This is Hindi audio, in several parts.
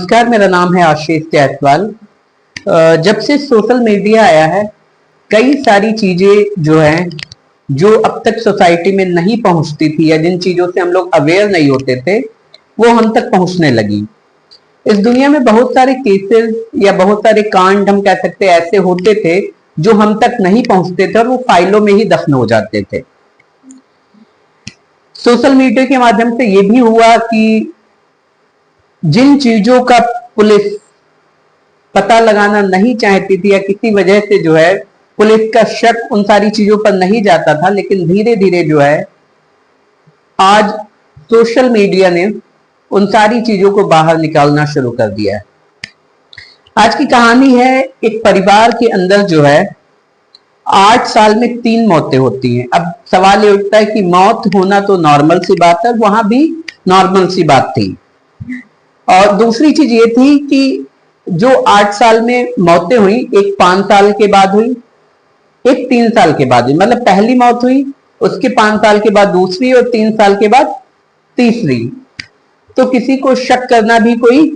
नमस्कार, मेरा नाम है आशीष जायसवाल। जब से सोशल मीडिया आया है, कई सारी चीजें जो हैं, जो अब तक सोसाइटी में नहीं पहुंचती थी या जिन चीजों से हम लोग अवेयर नहीं होते थे, वो हम तक पहुंचने लगी। इस दुनिया में बहुत सारे केसेस या बहुत सारे कांड हम कह सकते हैं ऐसे होते थे जो हम तक नहीं पहुंचते थे और वो फाइलों में ही दफन हो जाते थे। सोशल मीडिया के माध्यम से ये भी हुआ कि जिन चीजों का पुलिस पता लगाना नहीं चाहती थी या किसी वजह से जो है पुलिस का शक उन सारी चीजों पर नहीं जाता था, लेकिन धीरे धीरे जो है आज सोशल मीडिया ने उन सारी चीजों को बाहर निकालना शुरू कर दिया है। आज की कहानी है, एक परिवार के अंदर जो है 8 साल में 3 मौतें होती हैं। अब सवाल ये उठता है कि मौत होना तो नॉर्मल सी बात है, वहां भी नॉर्मल सी बात थी। और दूसरी चीज ये थी कि जो 8 साल में मौतें हुई, एक 5 साल के बाद हुई, एक 3 साल के बाद हुई। मतलब पहली मौत हुई, उसके 5 साल के बाद दूसरी और 3 साल के बाद तीसरी। तो किसी को शक करना भी कोई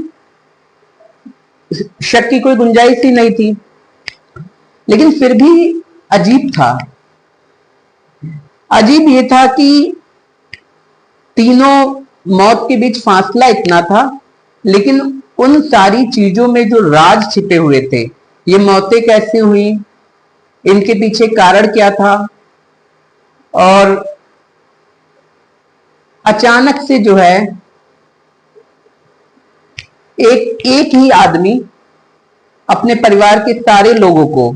शक की कोई गुंजाइश ही नहीं थी। लेकिन फिर भी अजीब था। अजीब ये था कि तीनों मौत के बीच फासला इतना था, लेकिन उन सारी चीजों में जो राज छिपे हुए थे, ये मौतें कैसे हुई, इनके पीछे कारण क्या था, और अचानक से जो है एक ही आदमी अपने परिवार के सारे लोगों को,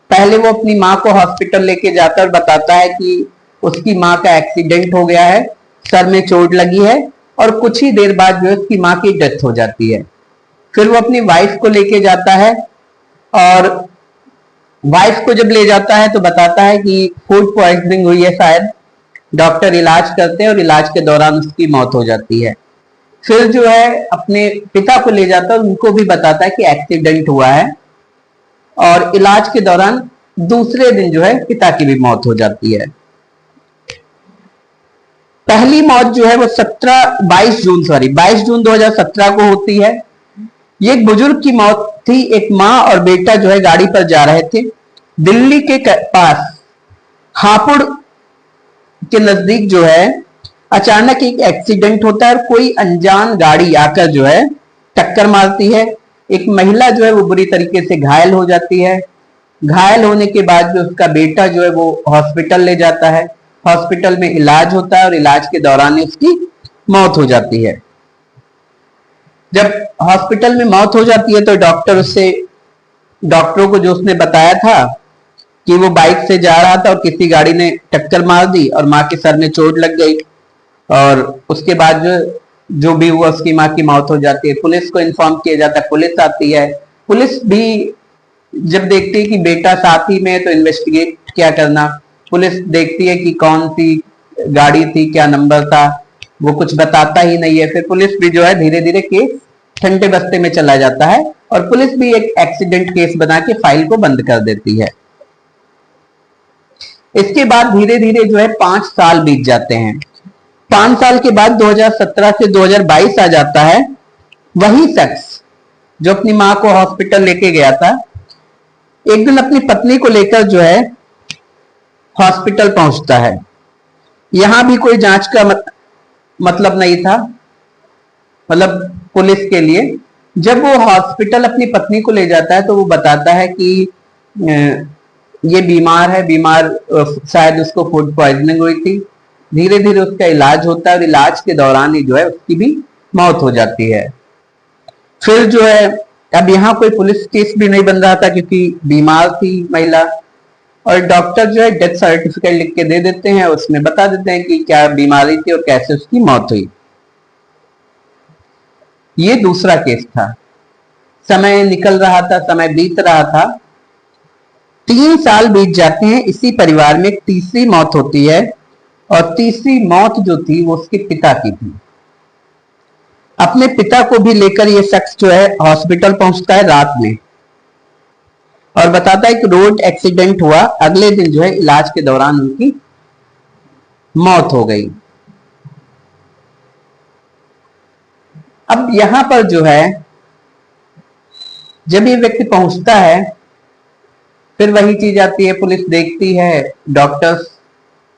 पहले वो अपनी माँ को हॉस्पिटल लेके जाता और बताता है कि उसकी माँ का एक्सीडेंट हो गया है, सर में चोट लगी है, और कुछ ही देर बाद जो है उसकी माँ की डेथ हो जाती है। फिर वो अपनी वाइफ को लेके जाता है और वाइफ को जब ले जाता है तो बताता है कि फूड पॉइजनिंग हुई है शायद। डॉक्टर इलाज करते हैं और इलाज के दौरान उसकी मौत हो जाती है। फिर जो है अपने पिता को ले जाता है और उनको भी बताता है कि एक्सीडेंट हुआ है, और इलाज के दौरान दूसरे दिन जो है पिता की भी मौत हो जाती है। पहली मौत जो है वो 22 जून 2017 को होती है। ये एक बुजुर्ग की मौत थी। एक माँ और बेटा जो है गाड़ी पर जा रहे थे। दिल्ली के पास हापुड़ के नजदीक जो है अचानक एक एक्सीडेंट होता है और कोई अनजान गाड़ी आकर जो है टक्कर मारती है। एक महिला जो है वो बुरी तरीके से घायल हो जाती है। घायल होने के बाद जो उसका बेटा जो है वो हॉस्पिटल ले जाता है। हॉस्पिटल में इलाज होता है और इलाज के दौरान ही उसकी मौत हो जाती है। जब हॉस्पिटल में मौत हो जाती है तो डॉक्टरों को जो उसने बताया था कि वो बाइक से जा रहा था और किसी गाड़ी ने टक्कर मार दी और माँ के सर में चोट लग गई, और उसके बाद जो भी हुआ उसकी माँ की मौत हो जाती है। पुलिस को इन्फॉर्म किया जाता है, पुलिस आती है। पुलिस भी जब देखती है कि बेटा साथ ही में है तो इन्वेस्टिगेट क्या करना। पुलिस देखती है कि कौन सी गाड़ी थी, क्या नंबर था, वो कुछ बताता ही नहीं है। फिर पुलिस भी जो है धीरे धीरे केस ठंडे बस्ते में चला जाता है और पुलिस भी एक एक्सीडेंट केस बना के फाइल को बंद कर देती है। इसके बाद धीरे धीरे जो है 5 साल बीत जाते हैं। 5 साल के बाद 2017 से 2022 आ जाता है। वही शख्स जो अपनी माँ को हॉस्पिटल लेके गया था, एक दिन अपनी पत्नी को लेकर जो है हॉस्पिटल पहुंचता है। यहां भी कोई जांच का मतलब नहीं था, मतलब पुलिस के लिए। जब वो हॉस्पिटल अपनी पत्नी को ले जाता है तो वो बताता है कि ये बीमार है, शायद उसको फूड पॉइजनिंग हुई थी। धीरे धीरे उसका इलाज होता है और इलाज के दौरान ही जो है उसकी भी मौत हो जाती है। फिर जो है अब यहाँ कोई पुलिस केस भी नहीं बन रहा था क्योंकि बीमार थी महिला, और डॉक्टर जो है डेथ सर्टिफिकेट लिख के दे देते हैं, उसमें बता देते हैं कि क्या बीमारी थी और कैसे उसकी मौत हुई। ये दूसरा केस था। समय निकल रहा था, समय बीत रहा था। 3 साल बीत जाते हैं। इसी परिवार में एक तीसरी मौत होती है, और तीसरी मौत जो थी वो उसके पिता की थी। अपने पिता को भी लेकर ये शख्स जो है हॉस्पिटल पहुंचता है रात में और बताता है कि रोड एक्सीडेंट हुआ। अगले दिन जो है इलाज के दौरान उनकी मौत हो गई। अब यहां पर जो है जब ये व्यक्ति पहुंचता है, फिर वही चीज आती है, पुलिस देखती है, डॉक्टर्स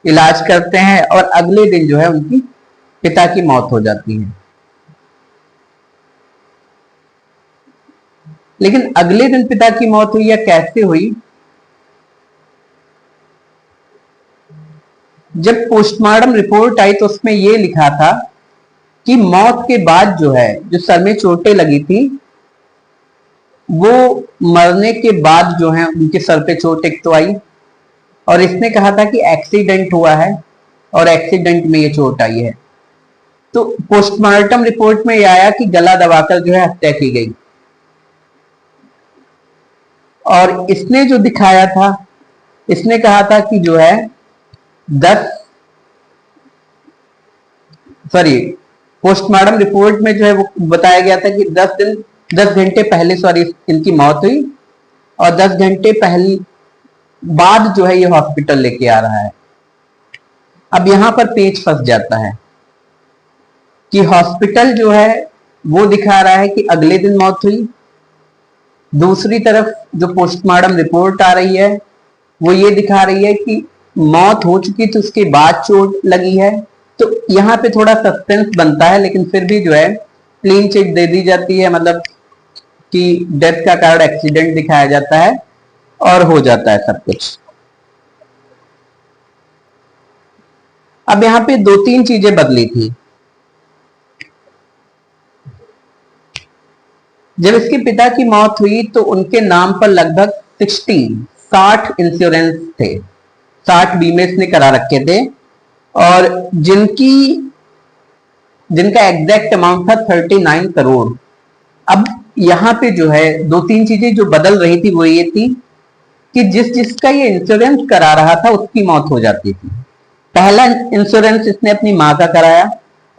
इलाज करते हैं और अगले दिन जो है उनकी पिता की मौत हो जाती है। लेकिन अगले दिन पिता की मौत हुई या कैसे हुई? जब पोस्टमार्टम रिपोर्ट आई तो उसमें यह लिखा था कि मौत के बाद जो है, जो सर में चोटें लगी थी, वो मरने के बाद जो है उनके सर पे चोट एक तो आई, और इसने कहा था कि एक्सीडेंट हुआ है और एक्सीडेंट में ये चोट आई है। तो पोस्टमार्टम रिपोर्ट में यह आया कि गला दबाकर जो है हत्या की गई। और इसने जो दिखाया था, इसने कहा था कि जो है 10 सॉरी पोस्टमार्टम रिपोर्ट में जो है वो बताया गया था कि 10 घंटे पहले इनकी मौत हुई और 10 घंटे पहले बाद जो है ये हॉस्पिटल लेके आ रहा है। अब यहां पर पेच फंस जाता है कि हॉस्पिटल जो है वो दिखा रहा है कि अगले दिन मौत हुई, दूसरी तरफ जो पोस्टमार्टम रिपोर्ट आ रही है वो ये दिखा रही है कि मौत हो चुकी थी, उसके बाद चोट लगी है। तो यहाँ पे थोड़ा सस्पेंस बनता है, लेकिन फिर भी जो है क्लीन चिट दे दी जाती है, मतलब कि डेथ का कारण एक्सीडेंट दिखाया जाता है और हो जाता है सब कुछ। अब यहाँ पे 2-3 चीजें बदली थी। जब इसके पिता की मौत हुई तो उनके नाम पर लगभग 60 इंश्योरेंस थे, 60 बीमे इसने करा रखे थे, और जिनका एग्जैक्ट अमाउंट था 39 करोड़। अब यहां पे जो है 2-3 चीजें जो बदल रही थी वो ये थी कि जिसका ये इंश्योरेंस करा रहा था उसकी मौत हो जाती थी। पहला इंश्योरेंस इसने अपनी मां का कराया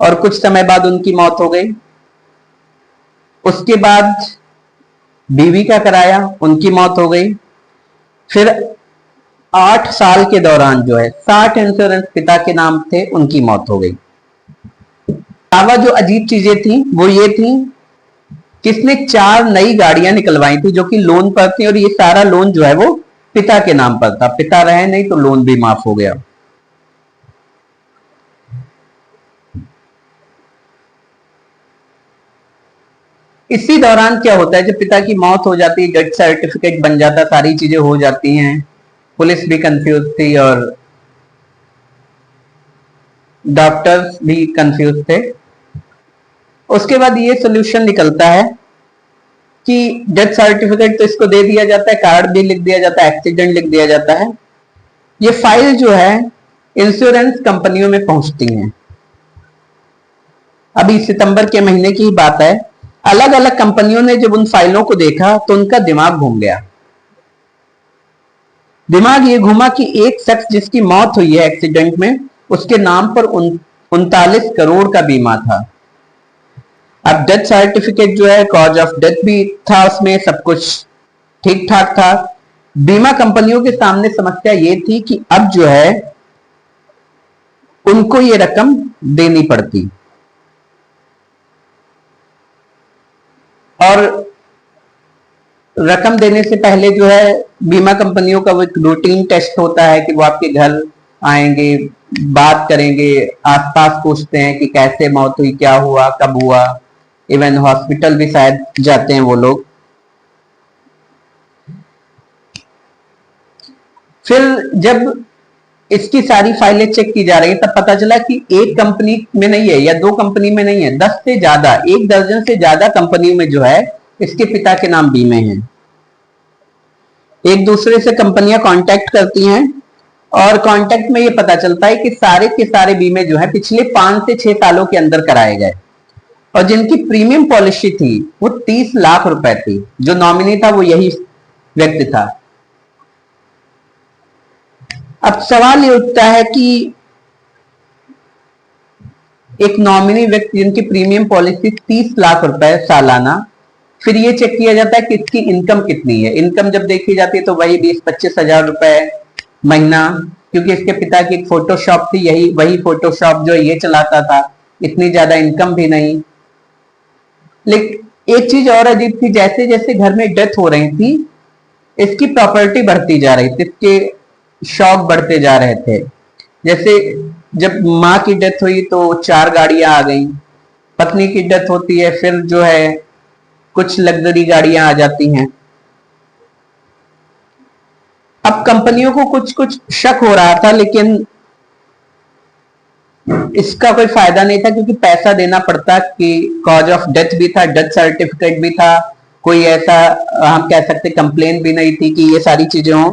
और कुछ समय बाद उनकी मौत हो गई। उसके बाद बीवी का कराया, उनकी मौत हो गई। फिर 8 साल के दौरान जो है 60 इंश्योरेंस पिता के नाम थे, उनकी मौत हो गई। अलावा जो अजीब चीजें थी वो ये थी कि इसने 4 नई गाड़ियां निकलवाई थी जो कि लोन पर थी, और ये सारा लोन जो है वो पिता के नाम पर था। पिता रहे नहीं तो लोन भी माफ हो गया। इसी दौरान क्या होता है, जब पिता की मौत हो जाती है, डेथ सर्टिफिकेट बन जाता, सारी चीजें हो जाती हैं, पुलिस भी कंफ्यूज थी और डॉक्टर्स भी कंफ्यूज थे। उसके बाद ये सोल्यूशन निकलता है कि डेथ सर्टिफिकेट तो इसको दे दिया जाता है, कार्ड भी लिख दिया जाता है, एक्सीडेंट लिख दिया जाता है। ये फाइल जो है इंश्योरेंस कंपनियों में पहुंचती हैं। अभी सितंबर के महीने की बात है, अलग अलग कंपनियों ने जब उन फाइलों को देखा तो उनका दिमाग घूम गया। दिमाग ये घूमा कि एक शख्स जिसकी मौत हुई है एक्सीडेंट में, उसके नाम पर 39 करोड़ का बीमा था। अब डेथ सर्टिफिकेट जो है, कॉज ऑफ डेथ भी था उसमें, सब कुछ ठीक ठाक था। बीमा कंपनियों के सामने समस्या ये थी कि अब जो है उनको ये रकम देनी पड़ती, और रकम देने से पहले जो है बीमा कंपनियों का वो एक रूटीन टेस्ट होता है कि वो आपके घर आएंगे, बात करेंगे, आसपास पूछते हैं कि कैसे मौत हुई, क्या हुआ, कब हुआ, इवन हॉस्पिटल भी शायद जाते हैं वो लोग। फिर जब इसकी सारी फाइलें चेक की जा रही है तब पता चला कि एक कंपनी में नहीं है या 2 कंपनी में नहीं है, 10 से ज्यादा, 1 दर्जन से ज्यादा कंपनियों में जो है इसके पिता के नाम बीमे हैं। एक दूसरे से कंपनियां कांटेक्ट करती हैं और कांटेक्ट में ये पता चलता है कि सारे के सारे बीमे जो है पिछले 5 से 6 सालों के अंदर कराए गए, और जिनकी प्रीमियम पॉलिसी थी वो 30 लाख रुपए थी। जो नॉमिनी था वो यही व्यक्ति था। अब सवाल ये उठता है कि एक नॉमिनी व्यक्ति जिनकी प्रीमियम पॉलिसी 30 लाख रुपए सालाना, फिर ये चेक किया जाता है कि इसकी इनकम कितनी है। इनकम जब देखी जाती है तो वही 20-25 हजार रुपए महीना, क्योंकि इसके पिता की एक फोटोशॉप थी, वही फोटोशॉप जो ये चलाता था, इतनी ज्यादा इनकम भी नहीं। लेकिन एक चीज और अजीब थी, जैसे जैसे घर में डेथ हो रही थी इसकी प्रॉपर्टी बढ़ती जा रही थी, इसके शौक बढ़ते जा रहे थे। जैसे जब माँ की डेथ हुई तो 4 गाड़ियां आ गई, पत्नी की डेथ होती है फिर जो है कुछ लग्जरी गाड़ियां आ जाती हैं। अब कंपनियों को कुछ कुछ शक हो रहा था, लेकिन इसका कोई फायदा नहीं था क्योंकि पैसा देना पड़ता, कि कॉज ऑफ डेथ भी था, डेथ सर्टिफिकेट भी था, कोई ऐसा हम कह सकते कंप्लेन भी नहीं थी कि ये सारी चीजें हों।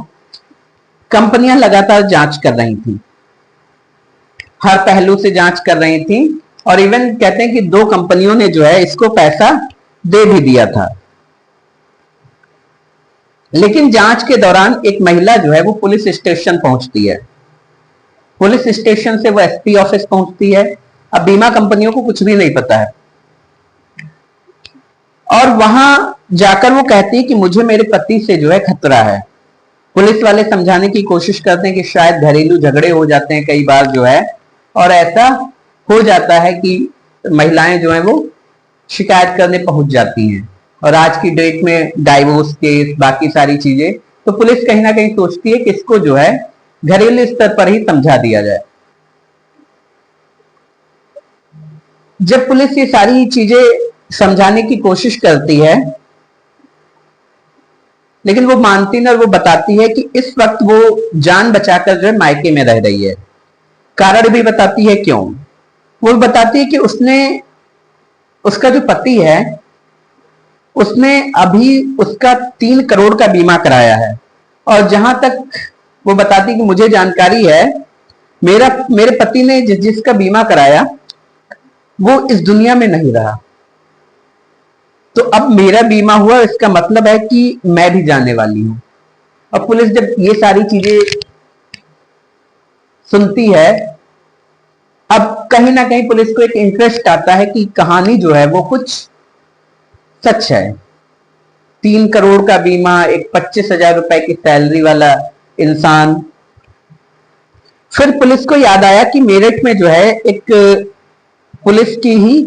कंपनियां लगातार जांच कर रही थी, हर पहलू से जांच कर रही थी, और इवन कहते हैं कि 2 कंपनियों ने जो है इसको पैसा दे भी दिया था। लेकिन जांच के दौरान एक महिला जो है वो पुलिस स्टेशन पहुंचती है, पुलिस स्टेशन से वो एसपी ऑफिस पहुंचती है। अब बीमा कंपनियों को कुछ भी नहीं पता है, और वहां जाकर वो कहती है कि मुझे मेरे पति से जो है खतरा है। पुलिस वाले समझाने की कोशिश करते हैं कि शायद घरेलू झगड़े हो जाते हैं कई बार जो है, और ऐसा हो जाता है कि महिलाएं जो है वो शिकायत करने पहुंच जाती हैं। और आज की डेट में डाइवोर्स केस बाकी सारी चीजें, तो पुलिस कहीं ना कहीं सोचती है कि इसको जो है घरेलू स्तर पर ही समझा दिया जाए। जब पुलिस ये सारी चीजें समझाने की कोशिश करती है, लेकिन वो मानती नहीं, और वो बताती है कि इस वक्त वो जान बचाकर जो है मायके में रह रही है। कारण भी बताती है क्यों। वो बताती है कि उसने, उसका जो पति है उसने अभी उसका 3 करोड़ का बीमा कराया है, और जहां तक वो बताती है कि मुझे जानकारी है, मेरे पति ने जिसका बीमा कराया वो इस दुनिया में नहीं रहा, तो अब मेरा बीमा हुआ, इसका मतलब है कि मैं भी जाने वाली हूं। और पुलिस जब ये सारी चीजें सुनती है, अब कहीं ना कहीं पुलिस को एक इंटरेस्ट आता है कि कहानी जो है वो कुछ सच है। 3 करोड़ का बीमा, एक 25,000 रुपए की सैलरी वाला इंसान। फिर पुलिस को याद आया कि मेरठ में जो है एक पुलिस की ही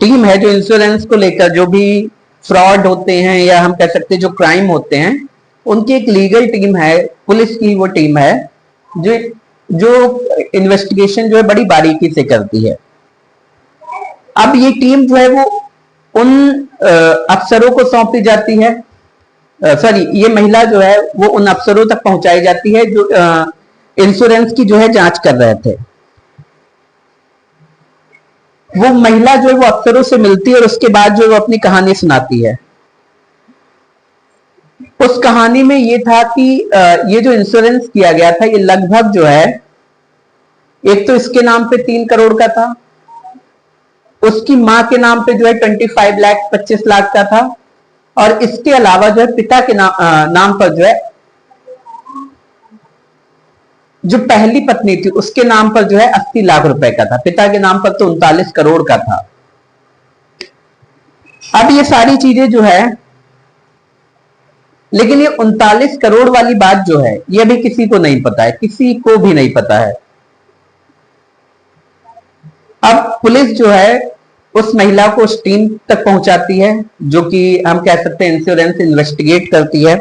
टीम है जो इंश्योरेंस को लेकर, जो भी फ्रॉड होते हैं या हम कह सकते हैं जो क्राइम होते हैं, उनकी एक लीगल टीम है, पुलिस की वो टीम है जो जो इन्वेस्टिगेशन जो है बड़ी बारीकी से करती है। अब ये टीम जो है वो उन अफसरों को सौंपी जाती है, सॉरी ये महिला जो है वो उन अफसरों तक पहुंचाई जाती है जो इंश्योरेंस की जो है जांच कर रहे थे। वो महिला जो है वो अफसरों से मिलती है और उसके बाद जो है वो अपनी कहानी सुनाती है। उस कहानी में ये था कि ये जो इंश्योरेंस किया गया था ये लगभग जो है, एक तो इसके नाम पे 3 करोड़ का था, उसकी मां के नाम पे जो है 25 लाख 25 लाख का था, और इसके अलावा जो है पिता के नाम पर जो है, जो पहली पत्नी थी उसके नाम पर जो है 80 लाख रुपए का था, पिता के नाम पर तो 39 करोड़ का था। अब ये सारी चीजें जो है, लेकिन ये 39 करोड़ वाली बात जो है ये अभी किसी को नहीं पता है, किसी को भी नहीं पता है। अब पुलिस जो है उस महिला को उस टीम तक पहुंचाती है जो कि हम कह सकते हैं इंश्योरेंस इन्वेस्टिगेट करती है।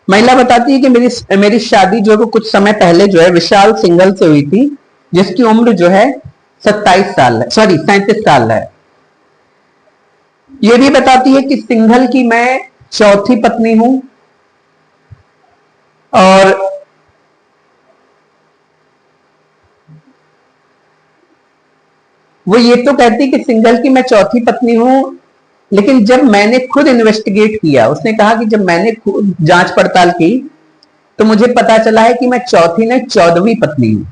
महिला बताती है कि मेरी शादी जो है कुछ समय पहले जो है विशाल सिंघल से हुई थी, जिसकी उम्र जो है 27 साल है, सॉरी 37 साल है। ये भी बताती है कि सिंघल की मैं चौथी पत्नी हूं, और वो ये तो कहती कि सिंघल की मैं चौथी पत्नी हूं, लेकिन जब मैंने खुद इन्वेस्टिगेट किया, उसने कहा कि जब मैंने खुद जांच पड़ताल की तो मुझे पता चला है कि मैं चौथी नहीं 14वीं पत्नी हूं।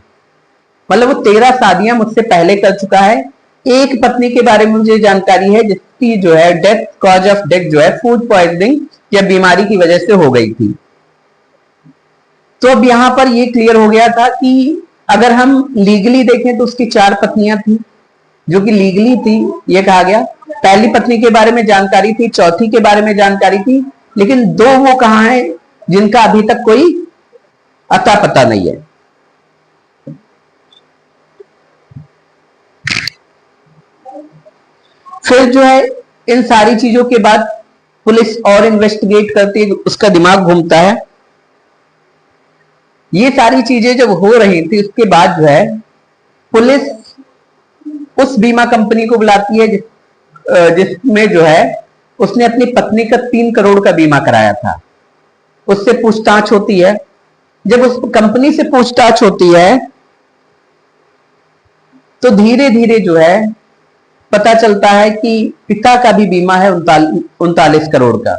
मतलब वो 13 शादियां मुझसे पहले कर चुका है। एक पत्नी के बारे में मुझे जानकारी है जिसकी जो है डेथ, कॉज ऑफ डेथ जो है फूड पॉइजनिंग या बीमारी की वजह से हो गई थी। तो अब यहां पर ये क्लियर हो गया था कि अगर हम लीगली देखें तो उसकी 4 पत्नियां थी जो कि लीगली थी, ये कहा गया। पहली पत्नी के बारे में जानकारी थी, चौथी के बारे में जानकारी थी, लेकिन 2 वो कहां है जिनका अभी तक कोई अता पता नहीं है। फिर जो है इन सारी चीजों के बाद पुलिस और इन्वेस्टिगेट करती है, उसका दिमाग घूमता है। ये सारी चीजें जब हो रही थी उसके बाद जो है पुलिस उस बीमा कंपनी को बुलाती है जिसमें जो है उसने अपनी पत्नी का 3 करोड़ का बीमा कराया था। उससे पूछताछ होती है। जब उस कंपनी से पूछताछ होती है तो धीरे धीरे जो है पता चलता है कि पिता का भी बीमा है 39 करोड़ का।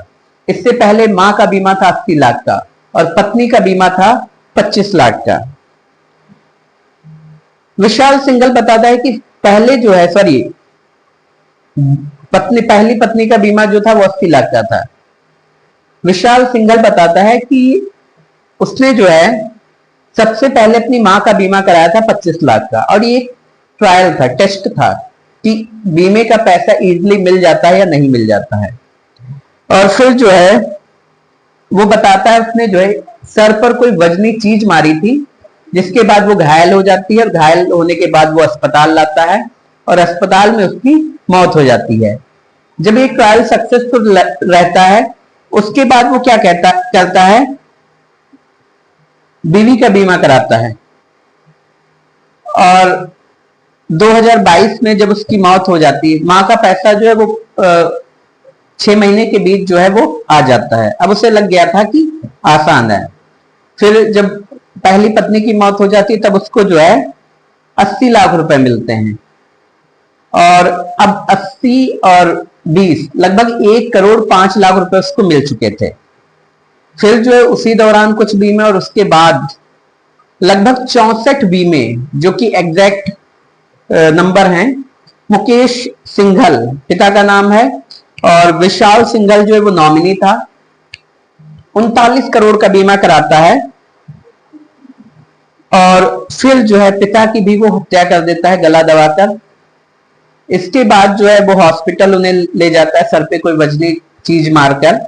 इससे पहले मां का बीमा था 80 लाख का और पत्नी का बीमा था 25 लाख का। विशाल सिंघल बताता है कि पहले जो है पहली पत्नी का बीमा जो था वो 80 लाख का था। विशाल सिंघल बताता है कि उसने जो है सबसे पहले अपनी मां का बीमा कराया था 25 लाख का, और ये ट्रायल था, टेस्ट था कि बीमे का पैसा इजीली मिल जाता है या नहीं मिल जाता है। और फिर जो है वो बताता है उसने जो है सर पर कोई वजनी चीज मारी थी, जिसके बाद वो घायल हो जाती है और घायल होने के बाद वो अस्पताल लाता है और अस्पताल में उसकी मौत हो जाती है। जब ये ट्रायल सक्सेसफुल रहता है उसके बाद वो क्या करता है, बीवी का बीमा कराता है। और 2022 में जब उसकी मौत हो जाती है, मां का पैसा जो है वो 6 महीने के बीच जो है वो आ जाता है। अब उसे लग गया था कि आसान है। फिर जब पहली पत्नी की मौत हो जाती है तब उसको जो है 80 लाख रुपए मिलते हैं, और अब 80 और 20 लगभग 1 करोड़ 5 लाख रुपए उसको मिल चुके थे। फिर जो है उसी दौरान कुछ बीमे और उसके बाद लगभग 64 बीमे, जो कि एग्जैक्ट नंबर हैं। मुकेश सिंघल पिता का नाम है और विशाल सिंघल जो है वो नॉमिनी था। 39 करोड़ का बीमा कराता है और फिर जो है पिता की भी वो हत्या कर देता है गला दबाकर। इसके बाद जो है वो हॉस्पिटल उन्हें ले जाता है सर पे कोई वजनी चीज मारकर।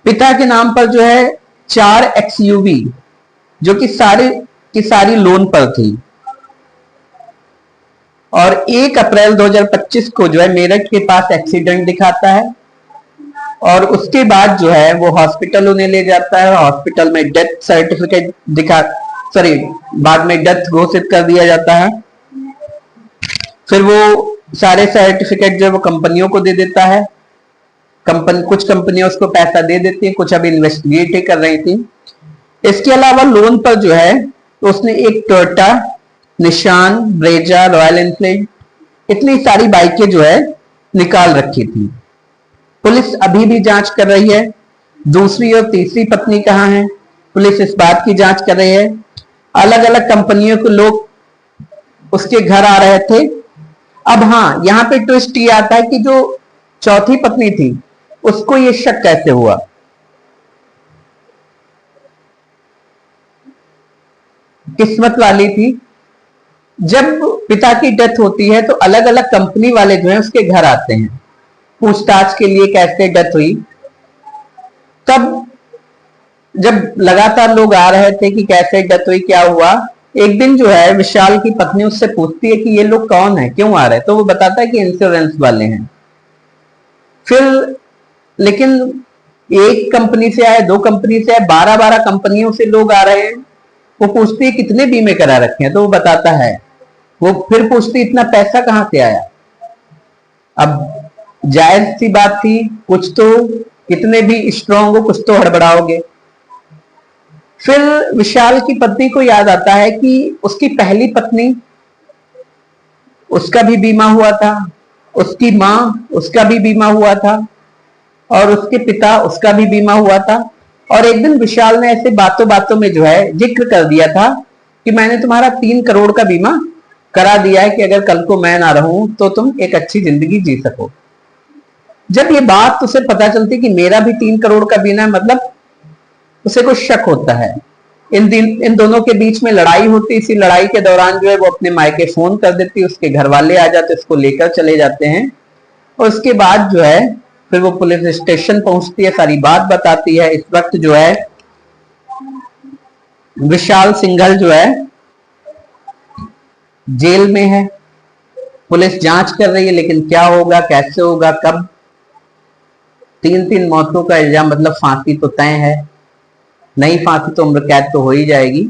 पिता के नाम पर जो है 4 एक्सयूवी जो कि सारी की सारी लोन पर थी, और 1 अप्रैल 2025 को जो है मेरठ के पास एक्सीडेंट दिखाता है और उसके बाद जो है वो हॉस्पिटल उन्हें ले जाता है। हॉस्पिटल में डेथ सर्टिफिकेट बाद में डेथ घोषित कर दिया जाता है। फिर वो सारे सर्टिफिकेट जो है वो कंपनियों को दे देता है। कुछ कंपनियां उसको पैसा दे देती हैं, कुछ अभी इन्वेस्टिगेट ही कर रही थी। इसके अलावा लोन पर जो है तो उसने एक टोयोटा, निशान, ब्रेजा, रॉयल एनफील्ड, इतनी सारी बाइकें जो है निकाल रखी थी। पुलिस अभी भी जांच कर रही है दूसरी और तीसरी पत्नी कहाँ है, पुलिस इस बात की जांच कर रही है। अलग अलग कंपनियों के लोग उसके घर आ रहे थे। अब हाँ, यहाँ पे ट्विस्ट ये आता है कि जो चौथी पत्नी थी उसको ये शक कैसे हुआ। किस्मत वाली थी, जब पिता की डेथ होती है तो अलग अलग कंपनी वाले जो है उसके घर आते हैं पूछताछ के लिए कैसे डेथ हुई। तब जब लगातार लोग आ रहे थे कि कैसे डेथ हुई, क्या हुआ, एक दिन जो है विशाल की पत्नी उससे पूछती है कि ये लोग कौन है, क्यों आ रहे हैं, तो वो बताता है कि इंश्योरेंस वाले हैं। फिर लेकिन एक कंपनी से आए, 2 कंपनी से आए, 12 कंपनियों से लोग आ रहे हैं। वो पूछती है कितने बीमे करा रखे हैं, तो वो बताता है। वो फिर पूछती इतना पैसा कहां से आया। अब जायज सी बात थी, कुछ तो कितने भी स्ट्रांग हो कुछ तो हड़बड़ाओगे। फिर विशाल की पत्नी को याद आता है कि उसकी पहली पत्नी, उसका भी बीमा हुआ था, उसकी मां, उसका भी बीमा हुआ था, और उसके पिता, उसका भी बीमा हुआ था। और एक दिन विशाल ने ऐसे बातों बातों में जो है जिक्र कर दिया था कि मैंने तुम्हारा 3 करोड़ का बीमा करा दिया है कि अगर कल को मैं ना रहूं तो तुम एक अच्छी जिंदगी जी सको। जब ये बात उसे पता चलती कि मेरा भी 3 करोड़ का बीमा है, मतलब उसे कुछ शक होता है। इन दोनों के बीच में लड़ाई होती। इसी लड़ाई के दौरान जो है वो अपने मायके फोन कर देती, उसके घर वाले आ जाते, उसको लेकर चले जाते हैं। और उसके बाद जो है फिर वो पुलिस स्टेशन पहुंचती है, सारी बात बताती है। इस वक्त जो है विशाल सिंघल जो है जेल में है। पुलिस जांच कर रही है, लेकिन क्या होगा, कैसे होगा, कब? 3 मौतों का इल्जाम, मतलब फांसी तो तय है, नई फांसी तो उम्र कैद तो हो ही जाएगी।